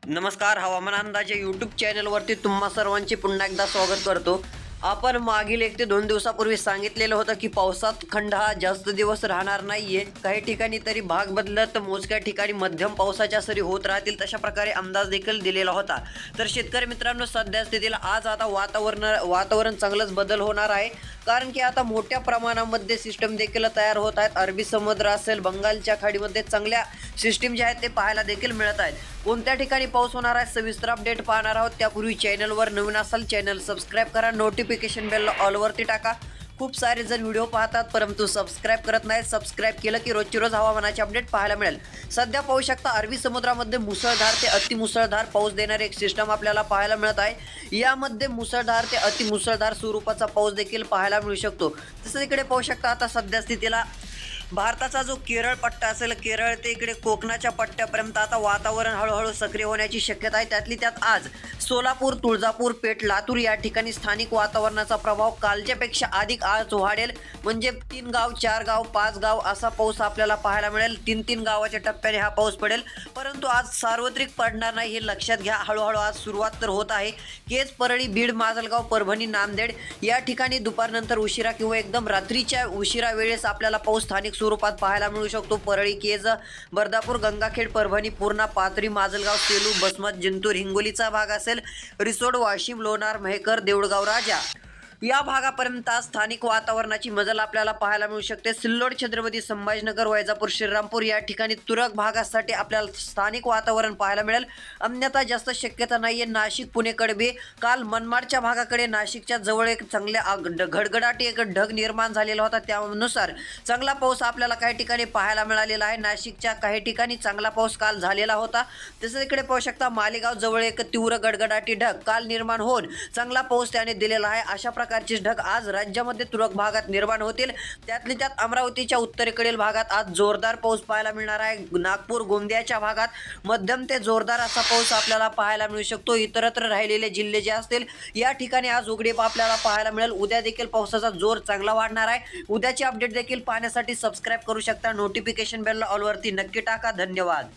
नमस्कार. हवामान अंदाजे यूट्यूब चॅनलवरती तुम्हा सर्वांचे पुन्हा एकदा स्वागत करतो. आपण मागील 1 ते 2 दिवसापूर्वी सांगितलेलं होतं की पावसात खंड हा जास्त दिवस राहणार नाहीये. काही ठिकाणी तरी भाग बदलत मोजक्या ठिकाणी मध्यम पावसाच्या सरी होत राहतील, तशा प्रकारे अंदाज देखील दिलेला होता. तर शेतकरी मित्रांनो, सध्या स्थितीला आज आता वातावरण चांगलंच बदल होणार आहे, कारण की आता मोठ्या प्रमाणामध्ये सिस्टम देखील तयार होत आहेत. अरबी समुद्र असेल, बंगालच्या खाडीमध्ये चांगल्या सिस्टीम ज्या आहेत ते पाहायला देखील मिळत आहेत. कोणत्या ठिकाणी पाऊस होणार आहे सविस्तर अपडेट पाहणार आहोत. त्यापूर्वी चॅनलवर नवीन असाल चॅनल सबस्क्राईब करा, नोटिफिकेशन बेल ऑलवरती टाका. खूप सारे जण व्हिडिओ पाहतात परंतु सबस्क्राईब करत नाहीत. सबस्क्राईब केलं की रोजची रोज हवामानाचे अपडेट पाहायला मिळेल. सध्या पाहू शकता अरबी समुद्रामध्ये मुसळधार ते अतिमुसळधार पाऊस देणारे एक सिस्टम आपल्याला पाहायला मिळत आहे. यामध्ये मुसळधार ते अतिमुसळधार स्वरूपाचा पाऊस देखील पाहायला मिळू शकतो. तसंच इकडे पाहू शकता आता सध्या स्थितीला भारताचा जो केरळ पट्टा असेल, केरळ ते इकडे कोकणाच्या पट्ट्यापर्यंत आता वातावरण हळूहळू सक्रिय होण्याची शक्यता आहे. त्यातली त्यात आज सोलापूर, तुळजापूर, पेठ, लातूर या ठिकाणी स्थानिक वातावरणाचा प्रभाव कालच्यापेक्षा अधिक आज वाढेल. म्हणजे 3 गाव, 4 गाव, 5 गाव असा पाऊस आपल्याला पाहायला मिळेल. 3-3 गावाच्या टप्प्याने हा पाऊस पडेल, परंतु आज सार्वत्रिक पडणार नाही हे लक्षात घ्या. हळूहळू आज सुरुवात तर होत आहे. केज, परळी, बीड, माजलगाव, परभणी, नांदेड या ठिकाणी दुपारनंतर उशिरा किंवा एकदम रात्रीच्या उशिरा वेळेस आपल्याला पाऊस स्थानिक स्वरूपात पाहायला मिळू शकतो. परळी, केज, बर्दापूर, गंगाखेड, परभणी, पूर्णा, पाथरी, माजलगाव, सेलू, बसमत, जिंतूर, हिंगोलीचा भाग असेल, रिसोड, वाशिम, लोणार, मेहकर, देऊळगाव, राजा या भागापर्यंत स्थानिक वातावरणाची मजल आपल्याला पाहायला मिळू शकते. सिल्लोड, छत्रपती संभाजीनगर, वैजापूर, श्रीरामपूर या ठिकाणी तुरळक भागासाठी आपल्याला स्थानिक वातावरण पाहायला मिळेल. अन्यथा जास्त शक्यता नाहीये. नाशिक, पुणे, कडबे, काल मनमाडच्या भागाकडे नाशिकच्या जवळ एक चांगल्या घडघडाटी एक ढग निर्माण झालेला होता. त्यानुसार चांगला पाऊस आपल्याला काही ठिकाणी पाहायला मिळालेला आहे. नाशिकच्या काही ठिकाणी चांगला पाऊस काल झालेला होता. तसंच इकडे पाहू शकता मालेगाव जवळ एक तीव्र गडगडाटी ढग काल निर्माण होऊन चांगला पाऊस त्याने दिलेला आहे. अशा प्रकारचे ढग आज राज्यामध्ये तुरळक भागात निर्माण होतील. त्यातली त्यात अमरावतीच्या उत्तरेकडील भागात आज जोरदार पाऊस पाहायला मिळणार आहे. नागपूर, गोंदियाच्या भागात मध्यम ते जोरदार असा पाऊस आपल्याला पाहायला मिळू शकतो. इतरत्र राहिलेले जिल्हे जे असतील या ठिकाणी आज उघडीप आपल्याला पाहायला मिळेल. उद्या देखील पावसाचा जोर चांगला वाढणार आहे. उद्याची अपडेट देखील पाहण्यासाठी सबस्क्राईब करू शकता. नोटिफिकेशन बेल ऑलवरती नक्की टाका. धन्यवाद.